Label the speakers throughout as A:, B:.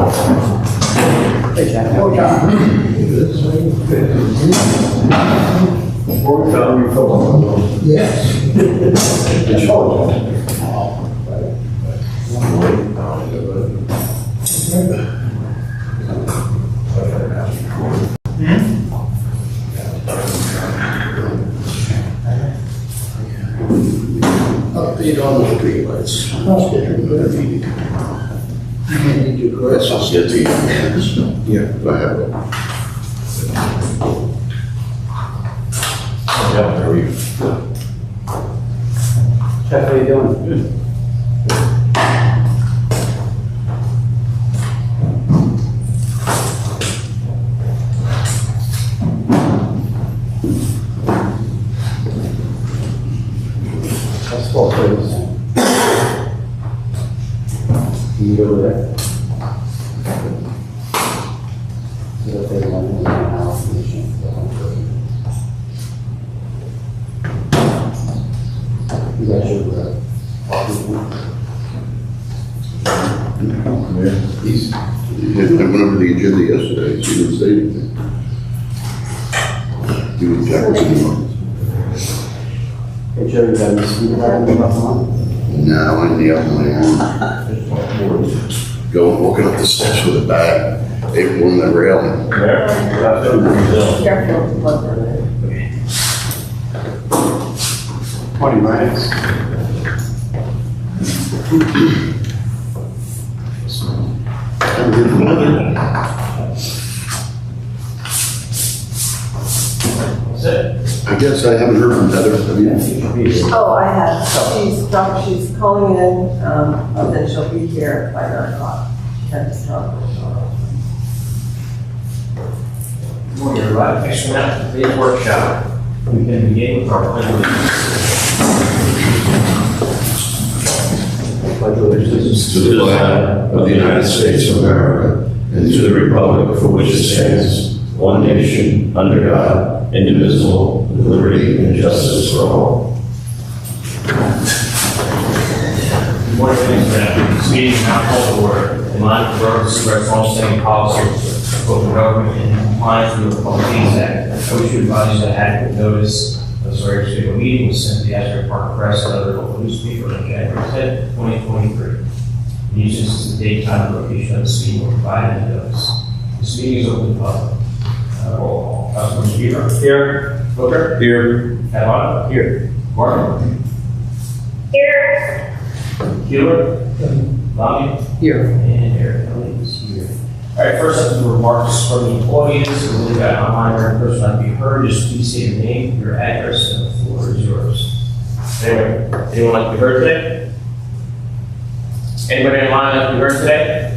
A: Hey, Jack. Oh, John. Yes. Update on the streetlights. Need your glasses.
B: I'll get to you. Yeah, I have it. Yeah, how are you?
A: Jeff, how you doing? Good. Let's go, please. Can you go over there? So that they want to know how information. You guys should,
B: I went over the agenda yesterday, so you didn't say anything. You and Jack was in the office.
A: Hey, Joe, you got any speed about the month?
B: No, I'm in the other way. Going, walking up the steps with a bag, they were on the railing.
A: 20 minutes.
B: I guess I haven't heard from Heather. Have you?
C: Oh, I have. She's calling in, and then she'll be here by 9 o'clock. She had to talk.
D: Good morning, everybody. Thanks for that. Today's workshop, we can begin with our pledge of allegiance.
B: To the flag of the United States of America and to the republic for which it stands, one nation, under God, indivisible, with liberty and justice for all.
D: Good morning, thanks for that. This meeting is now called to order. In line with the Borough's express long-standing policy of open government and compliance with the Public Meetings Act, I wish to advise you that adequate notice of this very scheduled meeting was sent to the Asbury Park Press and other local newspaper on January 10, 2023. The uses is the date, time, and location of this meeting were provided in notice. This meeting is open to the public. Roll call. Councilman Shira. Here. Booker. Here. Catalano. Here. Martin.
C: Here.
D: Keeler. Lamy.
A: Here.
D: And Eric Kelly is here. All right, first up is the remarks from the audience. If you've got online or in person not to be heard, just please say your name, your address, and the floor is yours. Anyway, anyone like to be heard today? Anybody online like to be heard today?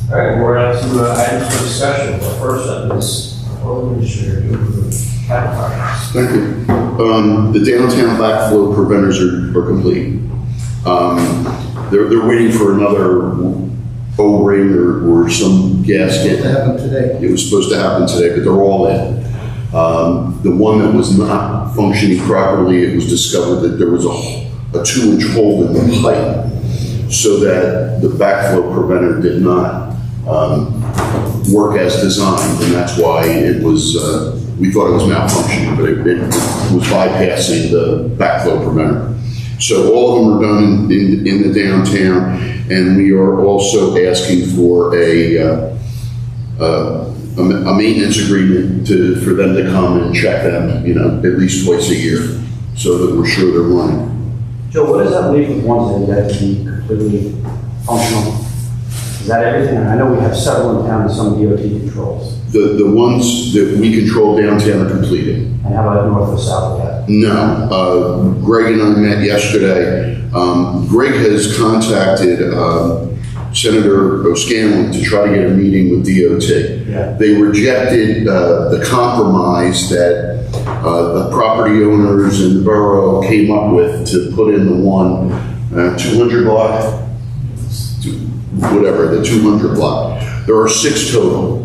D: All right, we're on to items for discussion. The first up is Borough Administrator to approve capital projects.
B: Thank you. The downtown backflow preventers are complete. They're waiting for another O-ring or some gasket.
A: It happened today.
B: It was supposed to happen today, but they're all in. The one that was not functioning properly, it was discovered that there was a 2-inch hole in the pipe so that the backflow preventer did not work as designed, and that's why it was, we thought it was malfunctioning, but it was bypassing the backflow preventer. So all of them are done in the downtown, and we are also asking for a maintenance agreement for them to come and check them, at least twice a year, so that we're sure they're running.
A: Joe, what does that leave with ones that have to be completely functional? Is that everything? I know we have several in town and some DOT controls.
B: The ones that we control downtown are completed.
A: And how about north or south of that?
B: No. Greg and I met yesterday. Greg has contacted Senator O'Scanlan to try to get a meeting with DOT.
A: Yeah.
B: They rejected the compromise that the property owners in the borough came up with to put in the 200 block, whatever, the 200 block. There are 6 total.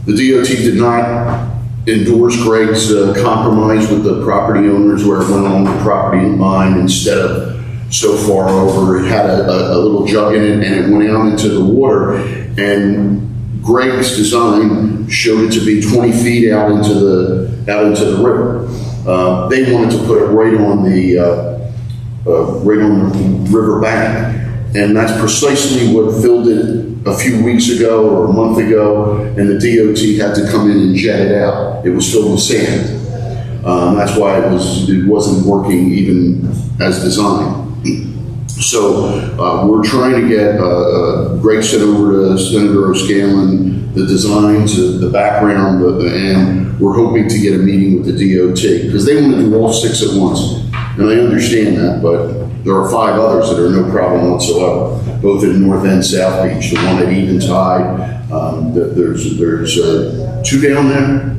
B: The DOT did not endorse Greg's compromise with the property owners where it went along the property line instead of so far over. It had a little jug in it and it went out into the water. And Greg's design showed it to be 20 feet out into the river. They wanted to put it right on the river bank. And that's precisely what filled it a few weeks ago or a month ago, and the DOT had to come in and jet it out. It was filled with sand. That's why it wasn't working even as designed. So we're trying to get, Greg sent over to Senator O'Scallion the designs, the background, and we're hoping to get a meeting with the DOT because they want to do all 6 at once. And I understand that, but there are 5 others that are no problem whatsoever, both in North and South Beach. The one at Eventide, there's 2 down there,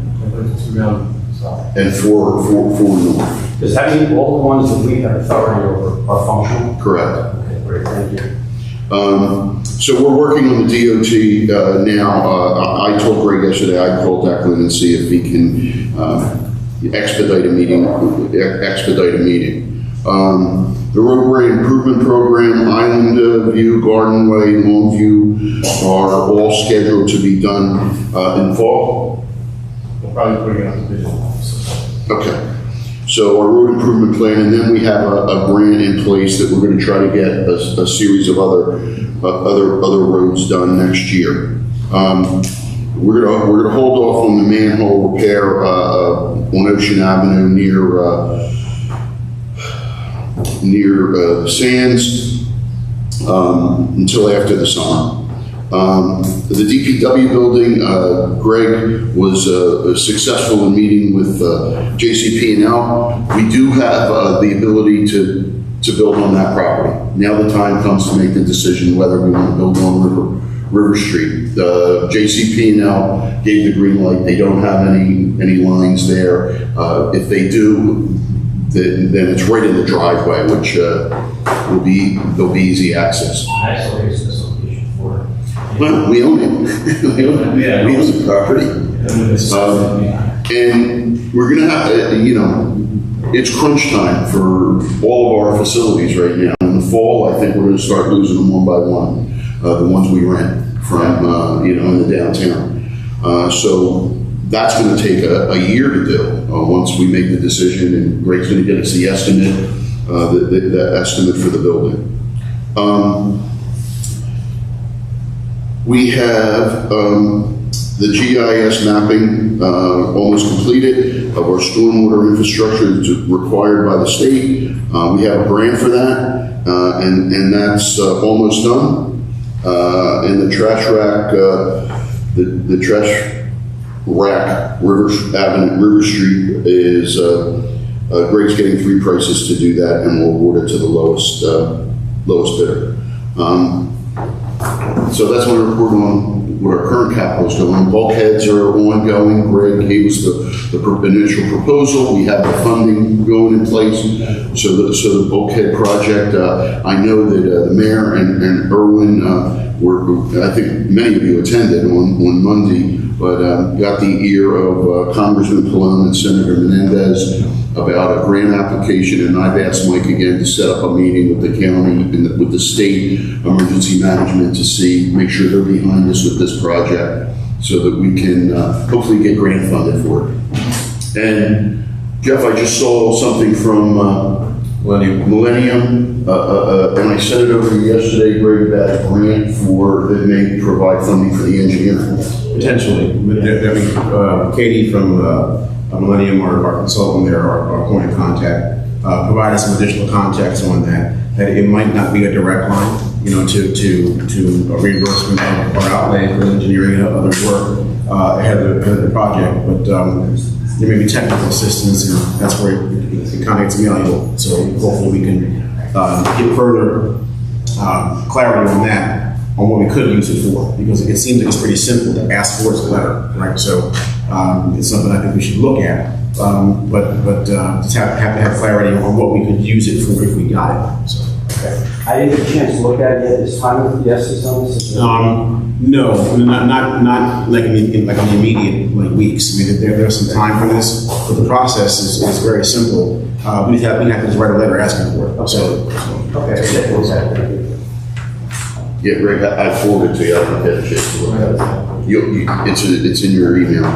B: and 4 north.
A: Does that mean all the ones that we have authority over are functional?
B: Correct.
A: Okay, great, thank you.
B: So we're working on the DOT now. I told Greg yesterday I'd call Declan and see if he can expedite a meeting. The roadway improvement program, Island View, Garden Way, Longview are all scheduled to be done in fall.
D: We'll probably put it on the vision.
B: Okay. So our road improvement plan, and then we have a grant in place that we're going to try to get a series of other roads done next year. We're gonna hold off on the manhole repair on Ocean Avenue near the Sands until after the summer. The DPW building, Greg was successful in meeting with JCP&L. We do have the ability to build on that property. Now the time comes to make the decision whether we want to build on River Street. The JCP&L gave the green light. They don't have any lines there. If they do, then it's right in the driveway, which there'll be easy access.
D: That's what it's this location for.
B: Well, we own it. we own the property. And we're gonna have to, it's crunch time for all of our facilities right now. In the fall, I think we're gonna start losing them one by one, the ones we rent from, in the downtown. So that's gonna take a year to do, once we make the decision, and Greg's gonna get us the estimate, the estimate for the building. We have the GIS mapping almost completed of our stormwater infrastructure that's required by the state. We have a grant for that, and that's almost done. And the trash rack, the trash rack, River Street is, Greg's getting 3 prices to do that, and we'll award it to the lowest bidder. So that's my report on what our current capital is doing. Bulkheads are ongoing. Greg gave us the initial proposal. We have the funding going in place. So the bulkhead project, I know that the mayor and Irwin I think many of you attended on Monday, but got the ear of Congressman Pallone and Senator Menendez about a grant application, and I've asked Mike again to set up a meeting with the county and with the state emergency management to make sure they're behind us with this project so that we can hopefully get grant funded for it. And Jeff, I just saw something from Millennium, and I sent it over to you yesterday, Greg, that grant that may provide funding for the engineering.
E: Potentially. Katie from Millennium, our consultant there, our point of contact, provided some additional context on that it might not be a direct line, to a reimbursement of our outlay for engineering and other work ahead of the project, but there may be technical assistance, and that's where it kind of gets malleable. So hopefully we can get further clarity on that, on what we could use it for, because it seems like it's pretty simple to ask for its letter, right? So it's something I think we should look at, but just have to have clarity on what we could use it for if we got it. So
A: I didn't get a chance to look at it yet. Is time of the essence on this?
E: No, not like in the immediate like weeks. I mean, there's some time for this, but the process is very simple. We have to just write a letter asking for it. So.
A: Okay.
B: Yeah, Greg, I forwarded to you, I haven't had a chance to look at it. It's in your email.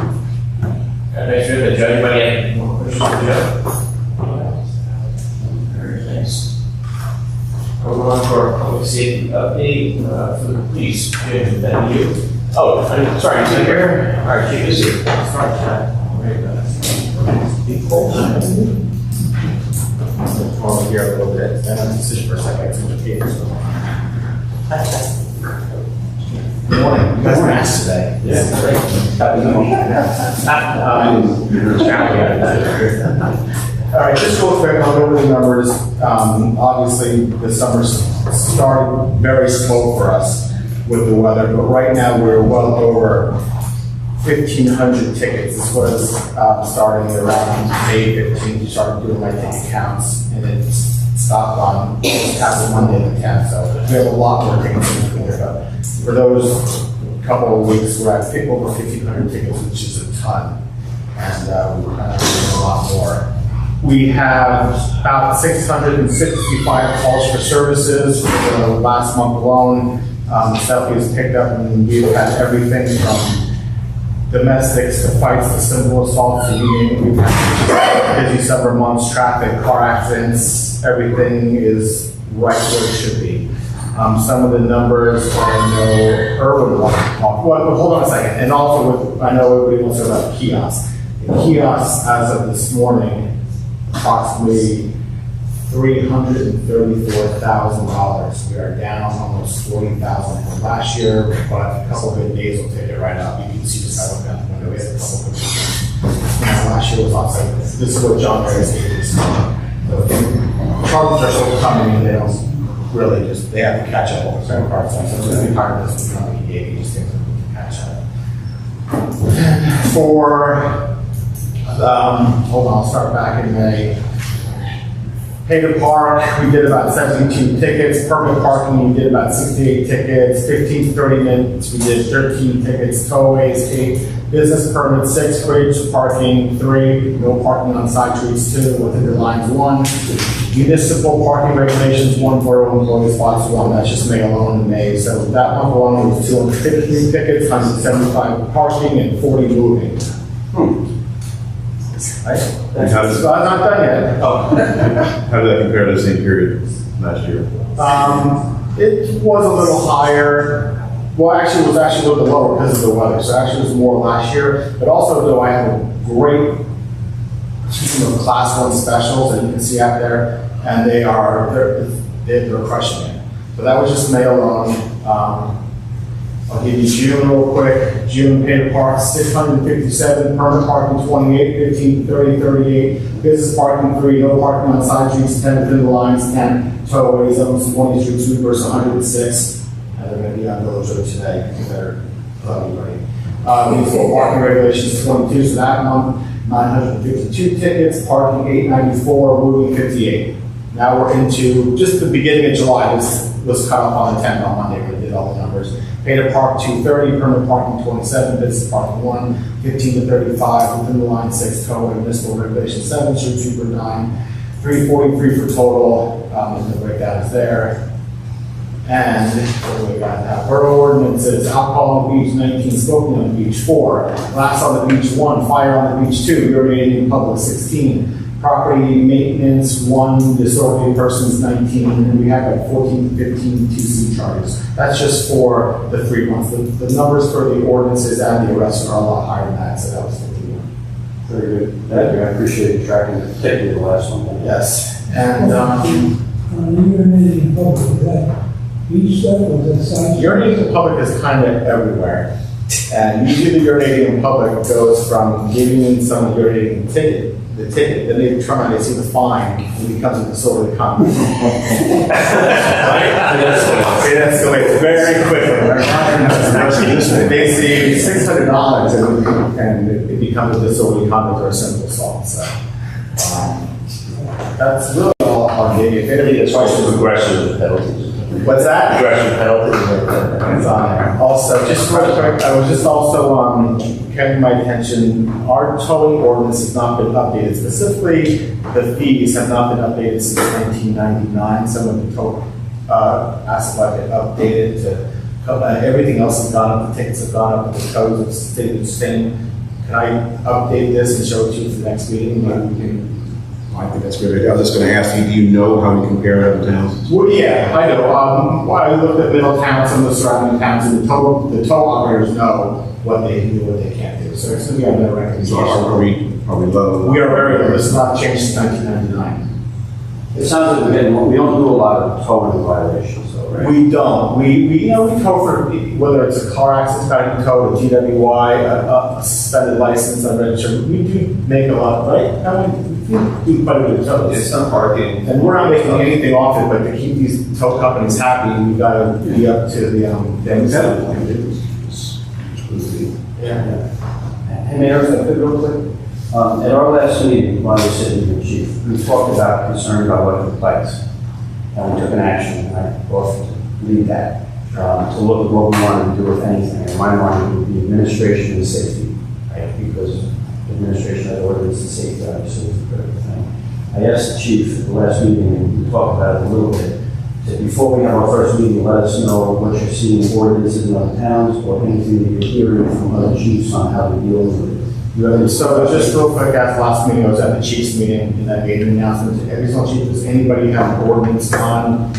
D: Make sure that Joe, anybody have any more questions for Joe? All right, thanks. We'll go on to our public safety update for the police. Jim, is that you? Oh, I'm sorry, is he here? All right, Chief is here. Sorry, Chad.
F: Over here a little bit, and I'm just for a second, it's okay. Good morning. You guys are nice today.
A: Yeah, great.
F: All right, just real quick, I'll go over the numbers. Obviously, the summer started very slow for us with the weather, but right now we're well over 1,500 tickets. This was starting around May 15th. We started doing my ticket counts, and it stopped on past Monday the 10th. So we have a lot more tickets in here. But for those couple of weeks, we're at over 1,500 tickets, which is a ton, and we're kind of doing a lot more. We have about 665 calls for services for the last month alone. Stuff is picked up, and we've had everything from domestics to fights to simple assaults to we've had busy summer months, traffic, car accidents, everything is right where it should be. Some of the numbers I know Erwin wants to talk, well, hold on a second, and also I know everybody wants to talk about kiosks. The kiosks, as of this morning, approximately $334,000. We are down almost $40,000 from last year, but a couple of good days will take it right up. You can see just how I look out the window. We had a couple of good days. Last year was awesome. This is what John Mary's gave us. So charges are still coming in. They don't really they have to catch up on the credit card stuff. So it's going to be part of this number he gave you, just things to catch up. For hold on, I'll start back in May. Pay to park, we did about 72 tickets. Permanent parking, we did about 68 tickets. 15 to 30 minutes, we did 13 tickets. Towaways, 8. Business permits, 6. Bridge parking, 3. No parking on side streets, 2. Within the lines, 1. Municipal parking regulations, 1. Borough employee spots, 1. That's just May alone in May. So that month alone was 253 tickets, 175 parking, and 40 moving. Right?
E: And how does,
F: So I'm not done yet.
E: how did that compare to the same period last year?
F: It was a little higher. Well, actually, it was actually a little bit lower because of the weather. So actually, it was more last year. But also, though, I have a great team of Class 1 specials that you can see out there, and they're crushing it. So that was just May alone. I'll give you June real quick. June pay to park 657, permanent parking 28, 15, 30, 38, business parking 3, no parking on side streets 10, within the lines 10, towaways up to 20 street sweepers 106, and they're going to be on Village Road today. You better tell everybody. Municipal parking regulations 22, so that month 952 tickets, parking 894, moving 58. Now we're into just the beginning of July. This was cut off on the 10th on Monday. We did all the numbers. Pay to park 230, permanent parking 27, business parking 1, 15 to 35, within the line 6, towing, municipal regulation 7, street sweeper 9, 343 for total. The breakdown is there. And what do we got now? Borough ordinances, alcohol on the beach 19, smoking on the beach 4, glass on the beach 1, fire on the beach 2, urinating in public 16. Property maintenance, 1, disorderly persons 19, and we have like 14 to 15 2C charges. That's just for the 3 months. The numbers for the ordinances and the arrests are a lot higher than that, so that was 51.
A: Very good. Thank you. I appreciate you tracking, particularly the last one.
F: Yes. And
G: urinating in public, is that beach stuff or is that side?
F: urinating in public is kind of everywhere. And usually the urinating in public goes from giving someone urinating the ticket, then they turn around, they see the fine, and it becomes a disorderly conduct. It escalates very quickly. They see $600 and it becomes a disorderly conduct or a simple assault. So that's really all I'll give you. if anything, it's also
H: Aggressive penalties.
F: What's that?
H: Aggressive penalties.
F: It's on there. Also, just real quick, I was just also getting my attention, our towing ordinance has not been updated. Specifically, the fees have not been updated since 1999. Some of the tow asked about it updated to, everything else has gone up, the tickets have gone up, the tows have stayed the same. Can I update this and show it to you for the next meeting? Maybe we can.
E: I think that's good. I was just gonna ask you, do you know how we compare to other towns?
F: Well, yeah, I know. I looked at Middletown, some of the surrounding towns, and the tow operators know what they can do, what they can't do. So it's going to be a better recommendation.
E: So are we probably low?
F: We are very low. This has not changed since 1999.
A: It sounds like, again, we don't do a lot of towing violations, though, right?
F: We don't. We tow for, whether it's a car accident, value tow, a GWI, a suspended license, unregistered. We do make a lot, right? I mean, we do quite a bit of tows.
H: It's some parking.
F: And we're not making anything off it, but to keep these tow companies happy, we've got to be up to the things. Yeah.
A: Hey, Mayor, if I could real quick. At our last meeting, while we were sitting with the chief, we talked about concern about electric bikes. And we took an action, and I offered to lead that, to look at what we wanted to do, if anything. And my mind would be administration and safety, right? Because administration of the ordinance and safety obviously is a critical thing. I asked the chief at the last meeting, and we talked about it a little bit, that before we have our first meeting, let us know what you're seeing in ordinances in other towns, or anything that you're hearing from other chiefs on how to deal with it.
F: So just real quick, after last meeting, I was at the chief's meeting, and I made an announcement to every single chief, does anybody have an ordinance on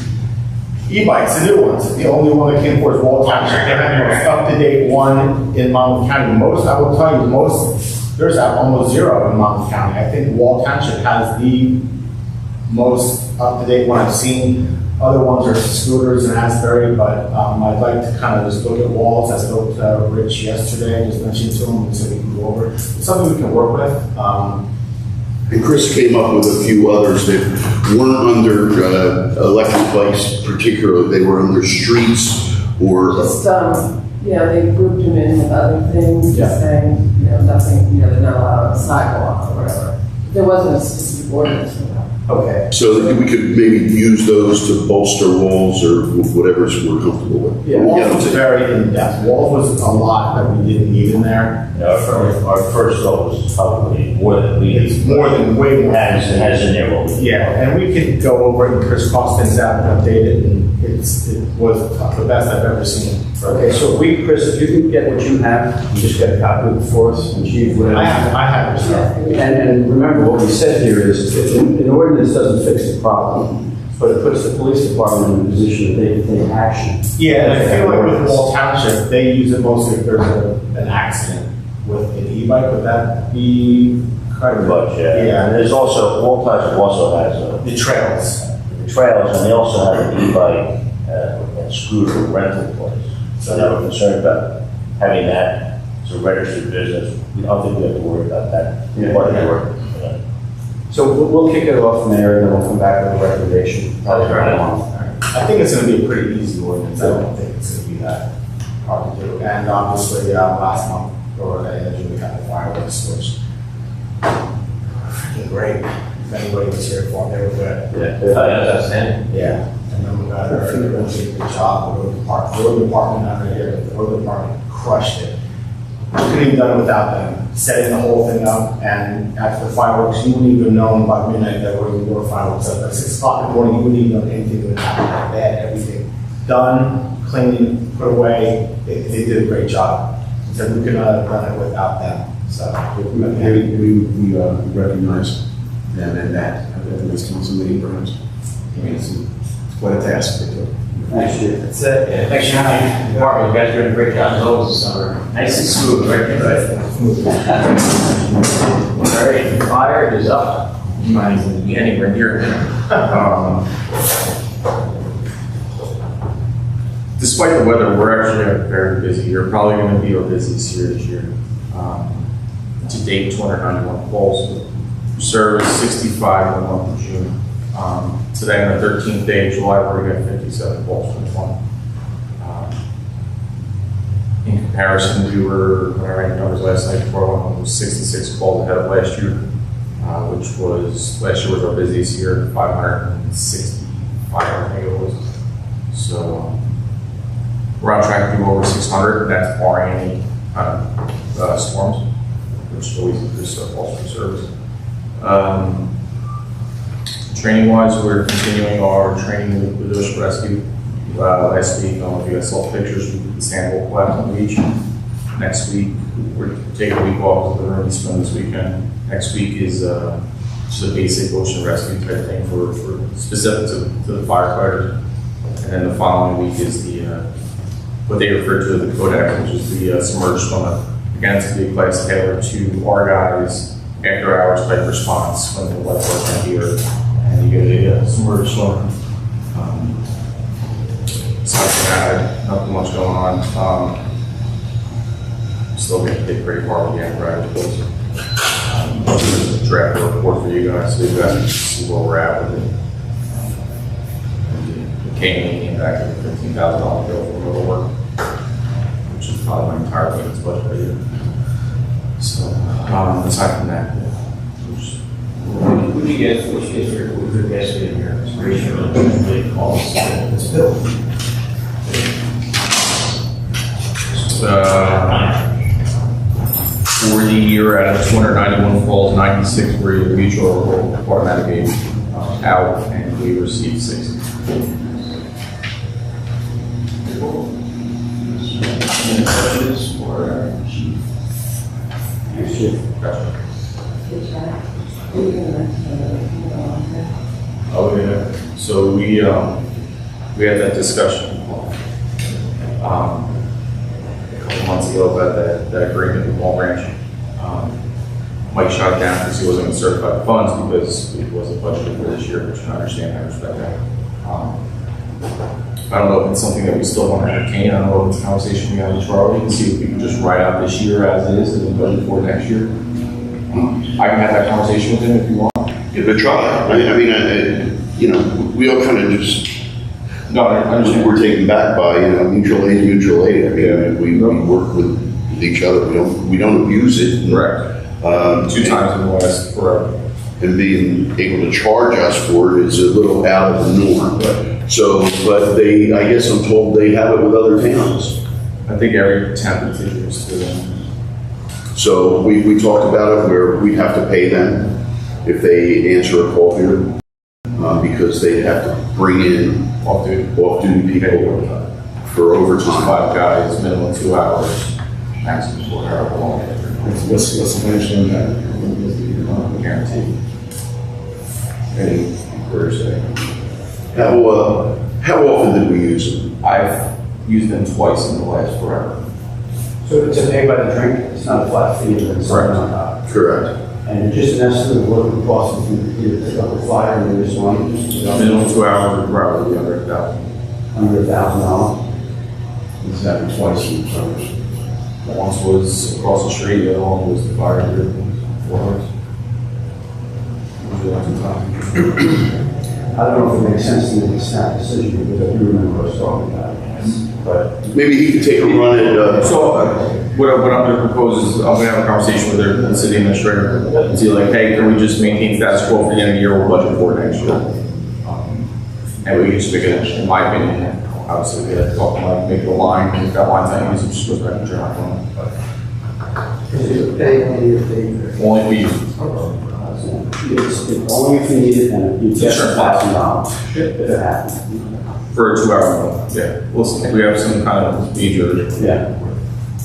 F: e-bikes, the new ones? The only one that came forward is Wall Township. They have the most up-to-date one in Monmouth County. Most, I will tell you, there's almost zero in Monmouth County. I think Wall Township has the most up-to-date one I've seen. Other ones are scooters and Asbury, but I'd like to kind of just look at Walls. I spoke to Rich yesterday, just mentioned to him, and so we can go over it. It's something we can work with.
B: And Chris came up with a few others that weren't under electric bikes particularly. They were under streets or.
C: Just, they grouped them in with other things,
A: Yeah.
C: just saying, nothing, they're not allowed on the sidewalk or whatever. There wasn't a specific ordinance for that.
A: Okay.
B: So that we could maybe use those to bolster walls or whatever we're comfortable with.
A: Yeah.
F: Walls was very in-depth. Walls was a lot that we didn't need in there.
H: Our first goal was probably more than we.
F: It's more than way more.
H: Has in there what we.
F: Yeah, and we could go over it and Chris cross things out and update it, and it was the best I've ever seen.
A: Okay, so Chris, if you can get what you have, you just get a copy of it for us, and Chief, whatever.
F: I have it.
A: And remember, what we said here is, an ordinance doesn't fix the problem, but it puts the police department in a position that they can take action.
F: Yeah, and I feel like with Wall Township, they use it mostly if there's an accident with an e-bike. Would that be correct?
H: But
F: Yeah.
H: and there's also, Wall Township also has
F: The trails.
H: the trails, and they also have an e-bike and scooter rental place. So now we're concerned about having that as a registered business. I don't think we have to worry about that.
A: Yeah.
H: Part of the work.
A: So we'll kick it off from there, and then we'll come back with a recommendation. Probably around a month.
F: I think it's going to be a pretty easy ordinance. I don't think it's going to be that hard to do. And obviously, last month, or we had the fireworks, which freaking great. If anybody was here for them, they were good.
D: That's outstanding.
F: Yeah. And then we got our really good job. The road department out here, the road department crushed it. We couldn't even done it without them, setting the whole thing up, and after the fireworks, you wouldn't even know by midnight that there were fireworks up. At 6 o'clock in the morning, you wouldn't even know anything would happen. They had everything done, cleaned, put away. They did a great job. So we could not have done it without them. So
E: We recognize them and that at the next council meeting, perhaps. It's quite a task they took.
A: Thanks, Chief.
D: That's it. Yeah, thanks for having me. Department, you guys are doing a great job as always this summer. Nice and smooth, right? All right, the fire is up. You might even be anywhere near it. Despite the weather, we're actually a very busy year. Probably going to be our busiest year this year. To date, 291 calls. Service 65 in the month of June. Today, on the 13th day of July, we're going to get 57 calls from 20. In comparison, we were, when I ran the numbers last night, before I went home, was 66 calls ahead of last year.
I: which was, last year was our busiest year, 565, I think it was. So we're on track to do over 600, that's barring any storms, which always increases our calls for service. Training wise, we're continuing our training with Ocean Rescue. Last week, I don't know if you guys saw pictures, we did the sandwalk lab on the beach. Next week, we're taking a week off because we're going to swim this weekend. Next week is just a basic ocean rescue type thing for specific to the firefighters. And then the following week is the what they refer to as the Kodak, which is the submerged swimmer. Again, it's going to be a class tailored to our guys, after hours type response when the lifeguards are here, and you get a submerged swimmer. Aside from that, nothing much going on. Still going to take great part of the apparatus. Draft a report for you guys so you guys can see where we're at with it. The came back with a $15,000 bill for road work, which is probably my entire maintenance budget right here. So, aside from that,
D: Would you guess, which is your best in here? Ratio of the cost that's built.
I: For the year, out of 291 calls, 96 were either mutual or automatic aid out, and we received 60.
D: Any questions for Chief?
A: Next year.
I: Oh, yeah. So we had that discussion a couple months ago about that agreement with Wall Ranch. Mike shot it down because he wasn't going to certify the funds because it wasn't budgeted for this year, which I understand, I respect that. I don't know if it's something that we still want to entertain. I don't know if it's a conversation we have with Charlie and see if we can just write out this year as it is and then budget for next year. I can have that conversation with him if you want.
B: Yeah, but try. I mean, you know, we all kind of just,
I: No, I understand.
B: we're taken back by, you know, mutual aid. I mean, we work with each other. We don't abuse it.
I: Correct. 2 times in the last forever.
B: And being able to charge us for it is a little out of the norm. So, but they, I guess I'm told they have it with other towns.
I: I think every town continues to them.
B: So we talked about it where we have to pay them if they answer a call here, because they have to bring in off-duty people for overtime.
I: 5 guys, minimum 2 hours, maximum 4 hours long.
E: What's the mention that?
I: Guaranteed. Any Thursday.
B: How often did we use them?
I: I've used them twice in the last forever.
A: So it's a pay by the drink, it's not a flat fee, it's something on top.
B: Correct.
A: And just an estimate of what it would cost if you either pick up a flyer and do this one,
I: Minimum 2 hours would probably be under 1,000.
A: under $1,000.
E: It's happened twice in service.
I: Once was across the street, the other one was the fire here, 4 hours. Usually that's the time.
A: I don't know if it makes sense to make a snap decision, because I do remember us talking about it. But
B: Maybe he could take a run at,
I: So, what I'm going to propose is, I'm going to have a conversation with the city administrator and see like, hey, can we just maintain status quo for the end of the year, we'll budget for it next year? And we can just make it, in my opinion, obviously, we have to talk to Mike, make it a line, and if that line's not used, it just goes back to general fund.
A: is it pay only if they,
I: Only if we use it.
A: it's only if you need it, and you get
I: Sure.
A: $1,000 if it happens.
I: For a 2 hour window, yeah. We'll see, if we have some kind of major,
A: Yeah.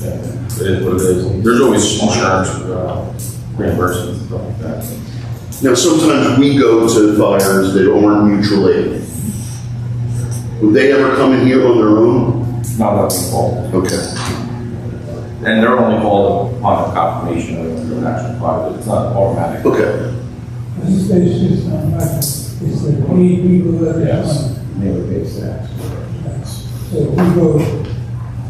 I: yeah, it is what it is. There's always insurance, reimbursements and stuff like that.
B: now sometimes we go to fires that aren't mutual aid. Would they ever come in here on their own?
I: Not being called.
B: Okay.
I: And they're only called upon the confirmation of the national fire, but it's not automatic.
B: Okay.
G: This is not right. It's the paid people that
I: Yes.
E: Never pays tax.
G: So if we go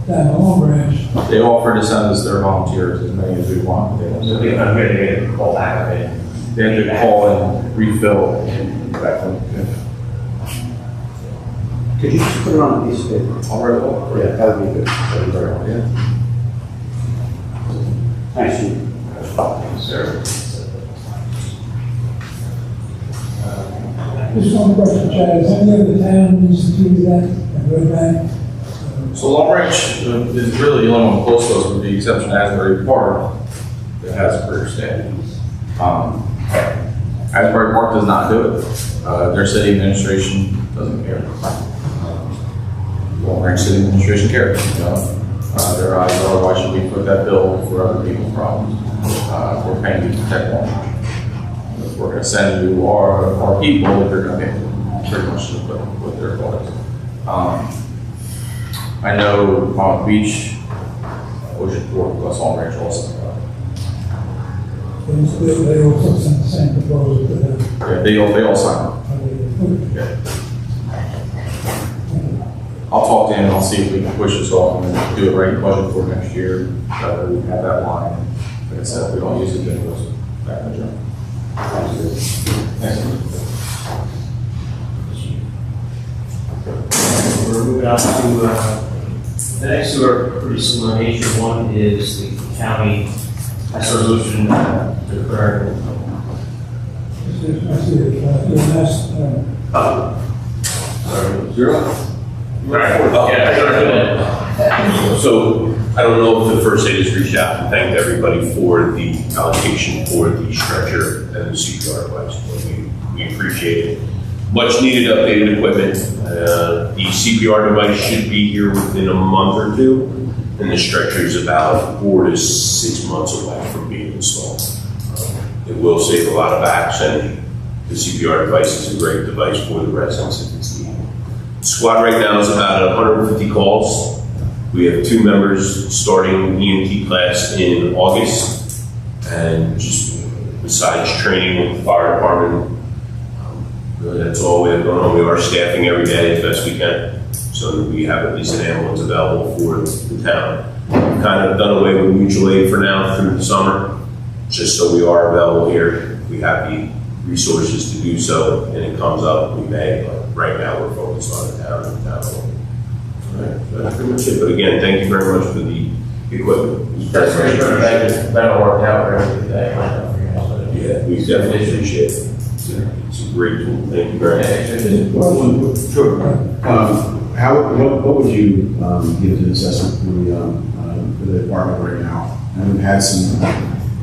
G: down the home branch,
I: They offer to send us their volunteers as many as we want. They
D: So
I: don't-
D: we come here, they get a call back of it.
I: they have to call and refill. Back when,
A: Could you just put it on a piece of paper?
I: I'll write it all.
A: Yeah, that would be good. That'd be very well. Thanks, Chief.
I: Sarah.
G: Just one question, Chad, has any other town instituted that at Red Bank?
I: So Long Ranch is really the only one close to us, with the exception of Asbury Park, that has a career standing. Asbury Park does not do it. Their city administration doesn't care. Long Ranch City Administration cares, you know? Their eyes are, why should we put that bill for other people's problems? We're paying to protect Long Ranch. If we're gonna send you our people, they're gonna pay pretty much what they're going. I know Palm Beach, Ocean Port, West Long Ranch also.
G: They also sent the same proposal to them.
I: Yeah, they all sign it. Yeah. I'll talk to him and I'll see if we can push this off and do it right in budget for next year. We have that line. Like I said, if we don't use it, then it goes back in the journal. Thanks.
D: We're moving on to, the next two are pretty similar in nature. One is the county has a resolution declaring.
J: So I don't know if the first aid has reached out and thanked everybody for the allocation for the stretcher and the CPR device. We appreciate it. Much needed updated equipment. The CPR device should be here within a month or two, and the stretcher is about 4 to 6 months away from being installed. It will save a lot of backs, and the CPR device is a great device for the residents if it's needed. Squad right now is about 150 calls. We have 2 members starting EMT class in August, and just besides training with the fire department, really that's all we have going on. We are staffing every day as best we can, so that we have at least an ambulance available for the town. We've kind of done away with mutual aid for now through the summer, just so we are available here. We have the resources to do so, and it comes up, we may, but right now we're focused on the town and the town only. Right, that's pretty much it. But again, thank you very much for the equipment.
D: That's very good. That'll work out very today.
J: Yeah, we definitely appreciate it. It's a great tool. Thank you very much.
E: Sure. What would you give the assessment for the department right now? And we've had some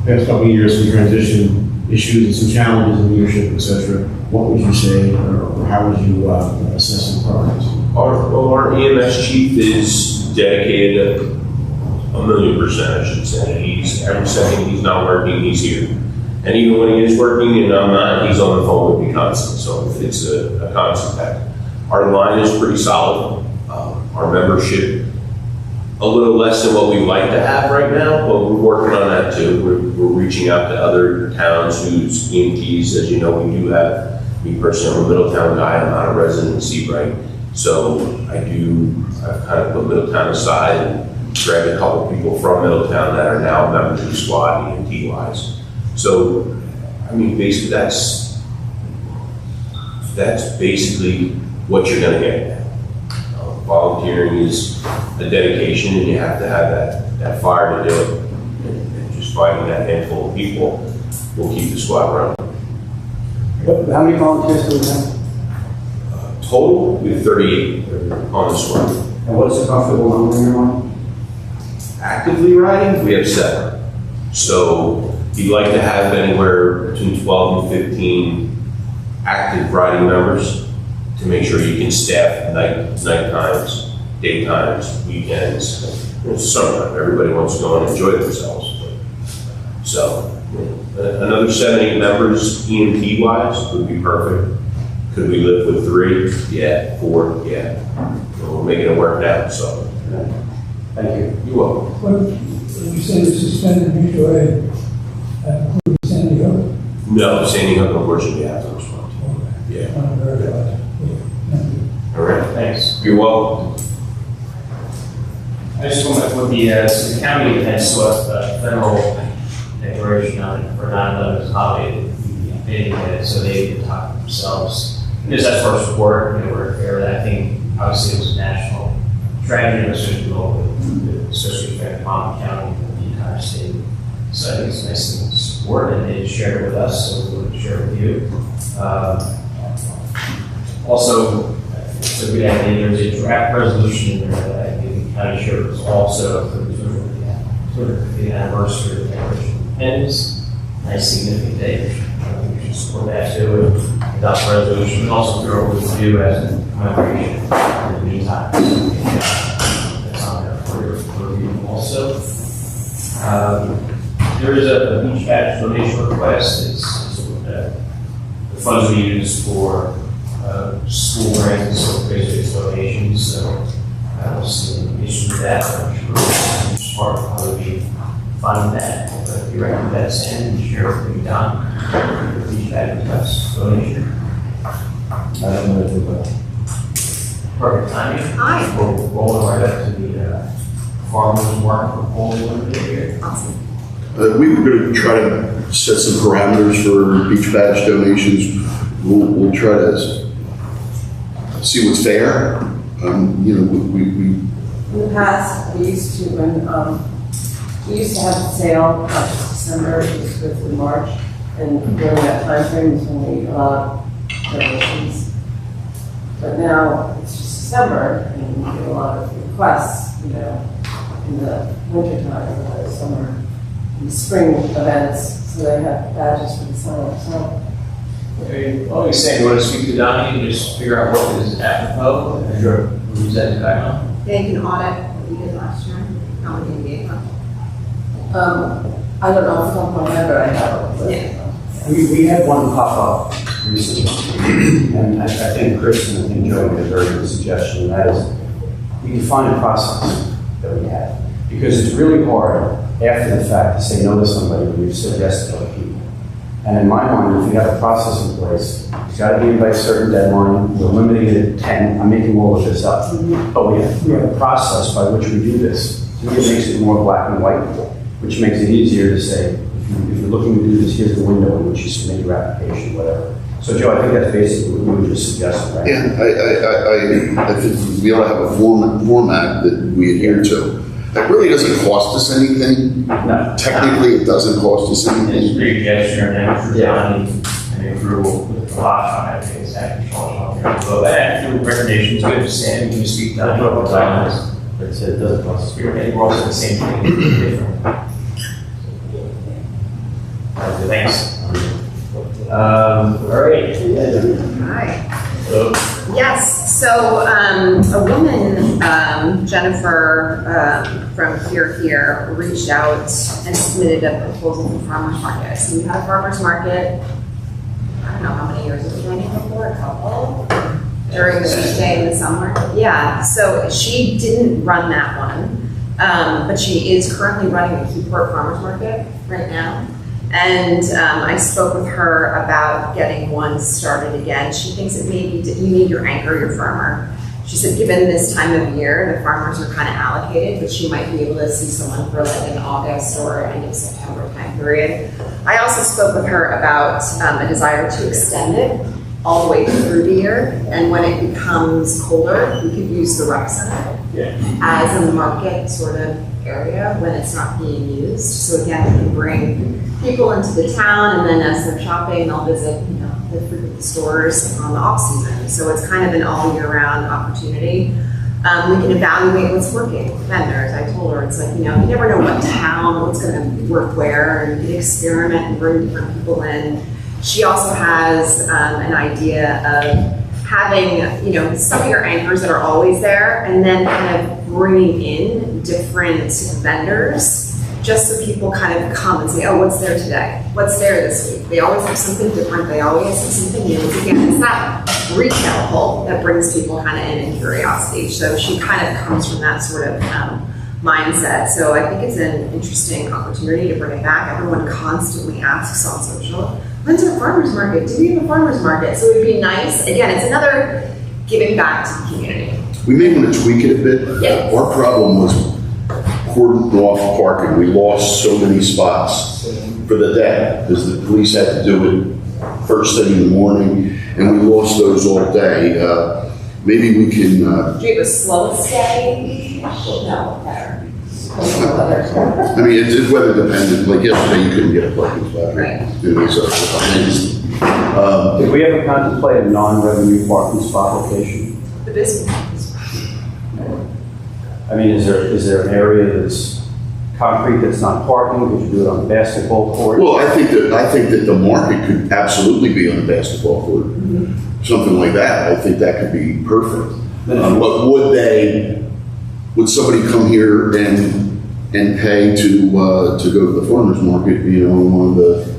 E: past couple of years, some transition issues and some challenges in leadership, et cetera. What would you say, or how would you assess the progress?
J: Our EMS chief is dedicated 1,000,000%, I should say. Every second he's not working, he's here. And even when he is working and I'm not, he's on the phone with me constantly. So it's a constant battle. Our line is pretty solid. Our membership, a little less than what we'd like to have right now, but we're working on that too. We're reaching out to other towns whose EMTs, as you know, we do have. Me personally, I'm a Middletown guy. I'm not a resident in Seabright. So I've kind of put Middletown aside and grabbed a couple people from Middletown that are now members of the squad, EMT-wise. So, I mean, basically that's basically what you're gonna get. Volunteering is a dedication, and you have to have that fire to do it. And just finding that handful of people will keep the squad running.
A: How many volunteers do we have?
J: Total, we have 38 on the squad.
A: And what's the comfortable number in your mind?
J: Actively riding, we have 7. So you'd like to have anywhere between 12 and 15 active riding members to make sure you can staff night times, daytimes, weekends. It's summertime, everybody wants to go and enjoy themselves. So another 7, 8 members EMT wise would be perfect. Could we live with 3? Yeah. 4? Yeah. We're making it work now, so.
A: Thank you.
J: You're welcome.
G: What, you say you suspended mutual aid, including Sandy Hook?
J: No, Sandy Hook, unfortunately, you have to respond to. Yeah. All right.
D: Thanks.
J: You're welcome.
D: I just want to put the county has sought federal declaration on it for 9/11 holiday, so they can talk to themselves. Because that's first report, we're aware of that. I think obviously it was a national tragedy, especially local, especially affecting Monmouth County and the entire state. So I think it's a nice thing to support, and they shared it with us, so we'll share it with you. Also, it's a good idea, there's a draft resolution in there that I think kind of shows also sort of the anniversary of the Declaration of Independence, nice significant day. I think we should support that too, adopt a resolution, and also throw what we do as a commemoration in the meantime. That's on there for review also. There is a beach badge donation request. It's the funds we use for school grants, so basically donations. So I don't see any issue with that. I'm sure it's part of how we fund that. But if you recommend that, Sam, and share what we've done for beach badge request donation.
A: I don't know if it
D: Perfect timing.
K: Hi.
D: We're rolling right up to the farmers market proposal here.
K: Awesome.
B: We were going to try to set some parameters for beach badge donations. We'll try to see what's fair. You know, we
C: In the past, we used to, when, we used to have a sale, December, it was good for March, and during that time frame is when we allowed donations. But now, it's just December, and we get a lot of requests, you know, in the winter time, or the summer, and spring events, so they have badges for the summer, so.
D: Okay, well, you're saying you want to speak to Donnie and just figure out what is apropos, and sure, we'll use that back on.
K: They can audit what we did last year, how many we gave them.
C: I don't know off the top of my head, but I have it.
K: Yeah.
A: We had one pop up recently, and I think Chris and Joe made a very good suggestion, and that is we can find a process that we have. Because it's really hard after the fact to say no to somebody when you've said yes to other people. And in my mind, if you have a process in place, it's got to be by a certain deadline, we're limiting it at 10, I'm making all of this up. But we have a process by which we do this. To me, it makes it more black and white, which makes it easier to say, if you're looking to do this, here's the window in which you submit your application, whatever. So Joe, I think that's basically what you were just suggesting, right?
B: Yeah, I think we ought to have a format that we adhere to. That really doesn't cost us anything.
A: No.
B: Technically, it doesn't cost us
D: It's
B: anything.
D: pretty gesture, and then for Donnie, and then approval with the lot on it, it's actually all on. So that, your recommendation's good, to Sam, you can speak to Donnie about that. But it doesn't cost us, we're all saying the same thing, different. Thanks. All right.
K: Hi.
D: So,
K: Yes, so a woman, Jennifer, from Here, reached out and submitted a proposal for farmer's market. So we had a farmer's market, I don't know how many years it was running before, a couple, during the beach day in the summer. Yeah, so she didn't run that one, but she is currently running the Keyport Farmer's Market right now. And I spoke with her about getting one started again. She thinks it may be, you need your anchor, your farmer. She said, given this time of year, the farmers are kind of allocated, but she might be able to see someone for like an August or end of September time period. I also spoke with her about a desire to extend it all the way through the year. And when it becomes colder, we could use the rec center as a market sort of area when it's not being used. So again, we can bring people into the town, and then as they're shopping, they'll visit, you know, the stores on the off season. So it's kind of an all year round opportunity. We can evaluate what's working with vendors. I told her, it's like, you know, you never know what town, what's going to work where, and you can experiment and bring different people in. She also has an idea of having, you know, some of your anchors that are always there, and then kind of bringing in different vendors, just so people kind of come and say, oh, what's there today? What's there this week? They always have something different. They always have something new. Again, it's that retail pull that brings people kind of in curiosity. So she kind of comes from that sort of mindset. So I think it's an interesting opportunity to bring it back. Everyone constantly asks on social, when's our farmer's market? Do we have a farmer's market? So it'd be nice. Again, it's another giving back to the community.
B: We may want to tweak it a bit.
K: Yeah.
B: Our problem was cordoned off parking. We lost so many spots for the day because the police had to do it first thing in the morning, and we lost those all day. Maybe we can.
K: Do you have a slow stay? No, better.
B: I mean, it's weather dependent. Like yesterday, you couldn't get a parking spot.
K: Right.
B: So,
A: Did we ever contemplate a non-revenue parking spot location?
K: The business.
A: I mean, is there an area that's concrete that's not parking? Could you do it on the basketball court?
B: Well, I think that the market could absolutely be on a basketball court, something like that. I think that could be perfect. But would somebody come here and pay to go to the farmer's market, you know, one of the...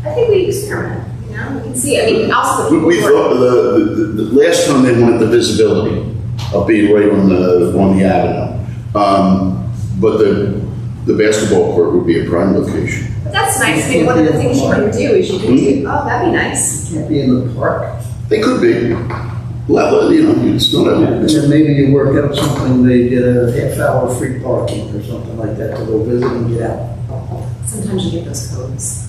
K: I think we experiment, you know, we can see, I mean, also the
B: We thought the last time they wanted the visibility of being right on the avenue. But the basketball court would be a prime location.
K: But that's nice, I mean, one of the things you can do is you can do, oh, that'd be nice.
L: Can't be in the park.
B: They could be. Well, you know, it's not a...
L: And then maybe you work out something, they get a half-hour free parking or something like that to go visit and get out.
K: Sometimes you get those codes.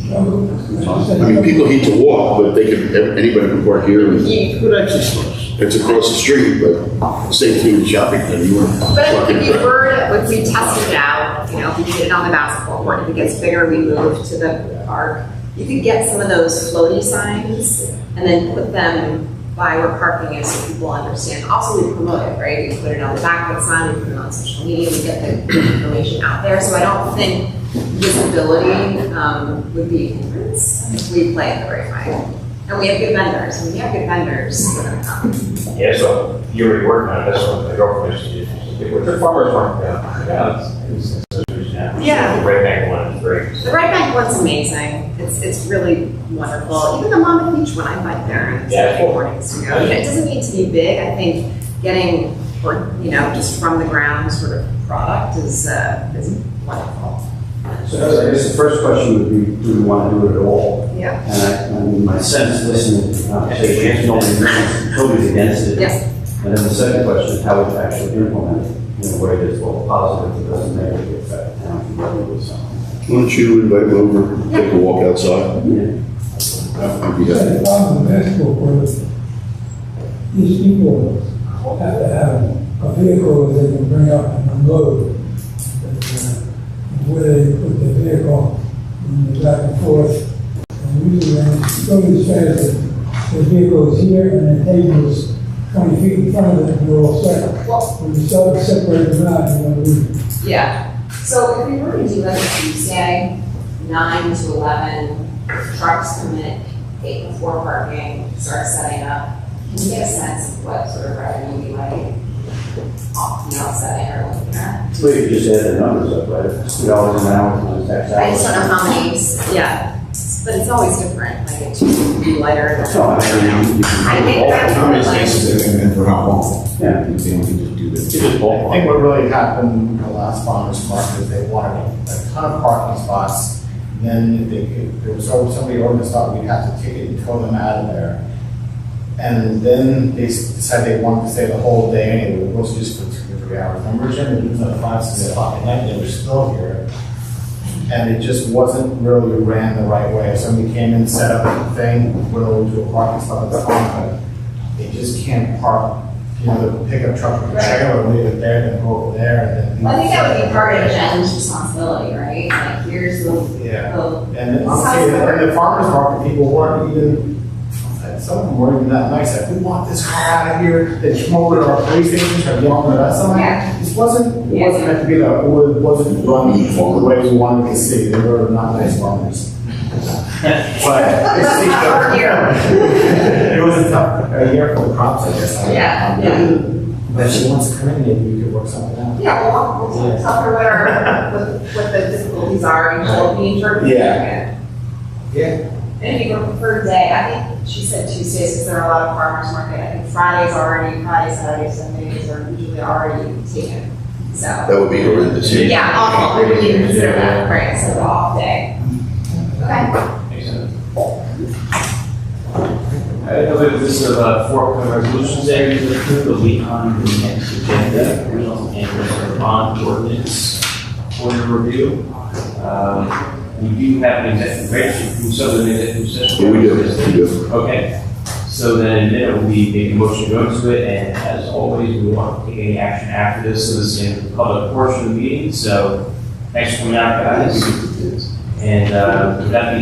B: I mean, people need to walk, but anybody can park here. And
L: Good exercise.
B: it's across the street, but safety and shopping anywhere.
K: But if you if we tested it out, you know, if we did it on the basketball court, if it gets bigger, we move to the park. You could get some of those floaty signs and then put them by where parking is so people understand. Also, we promote it, right? We put it on the back of the sign, we put it on social media, we get the information out there. So I don't think visibility would be a hindrance if we play it the right way. And we have good vendors. When we have good vendors, they're going to come.
D: Yeah, so you're already working on this one, the girlfriend used to do. The farmer's market,
K: Yeah.
D: The Red Bank one is great.
K: The Red Bank one's amazing. It's really wonderful. Even the Monmouth Beach one, I bike there and
D: Yeah.
K: Saturday mornings to go. It doesn't need to be big. I think getting, or you know, just from the ground sort of product is wonderful.
A: So I guess the first question would be, do we want to do it at all?
K: Yeah.
A: And I mean, my sense listening to the conversation, nobody's totally against it.
K: Yes.
A: And then the second question is how would you actually implement it in a way that's both positive and doesn't negatively affect the town from revenue or something?
B: Why don't you invite them over, take a walk outside?
A: Yeah.
B: I'd be
G: The
B: happy.
G: problem with basketball court, these people have to have a vehicle that they can bring up and unload. Where they put their vehicle and they back and forth. And usually when it's going as fast as the vehicle is here and the table is 20 feet in front of them, you're all set. When you start to separate them out, you want to leave.
K: Yeah. So if we were to do like a Tuesday, 9 to 11, trucks come in, 8 before parking, start setting up. Can you get a sense of what sort of revenue we might off the outsetting or looking at?
A: Well, you just add the numbers up, right? $2 an hour times X hours.
K: I just don't know how many, yeah, but it's always different, like it should be lighter.
A: So, I mean, you
K: I think
A: can
K: that's
E: How many
K: like,
E: spaces and for how long?
A: Yeah.
E: You think we can just do this?
A: You just
F: I
A: ballpark.
F: think what really happened in the last farmer's market is they wanted a ton of parking spots. Then there was somebody organized thought we'd have to ticket and tow them out of there. And then they decided they wanted to stay the whole day anyway, it was just for 2 or 3 hours. Remember, Jim, it was at 5, 6 o'clock at night, they were still here. And it just wasn't really ran the right way. If somebody came in, set up a thing, went over to a parking spot, that's fine, but they just can't park, you know, the pickup truck with the trailer, leave it there, then go over there, and then.
K: well, I think that would be part of Jen's responsibility, right? Like, here's the,
F: Yeah.
K: the
F: And honestly, and the farmer's market people weren't even, some of them weren't even that nice, like, we want this car out of here, they come over to our police station, try to get on the rest of
K: Yeah.
F: This wasn't meant to be that, it wasn't run the way we wanted to see, they were not nice farmers. But, it was a tough year for the crops, I guess.
K: Yeah.
F: But she wants to come in, maybe we could work something out.
K: yeah, well, we'll tell her what the difficulties are, and she'll be in charge of doing it.
F: Yeah.
K: And if you prefer day, I think she said Tuesdays because there are a lot of farmers market. I think Friday, Saturday, Sundays are usually already taken. So
B: That would be horrendous.
K: yeah, awful. We wouldn't even consider that, right? So the off day. Okay.
D: Makes sense. I know that this is a 4 resolutions there, you approve the lead on the next agenda, and there's a bond ordinance for your review. We do have an executive branch, so the executive session.
B: Yeah, we do.
D: Okay, so then we make a motion to go into it, and as always, we won't take any action after this, so this is the end of the public portion of the meeting, so thanks for coming out, guys. And with that being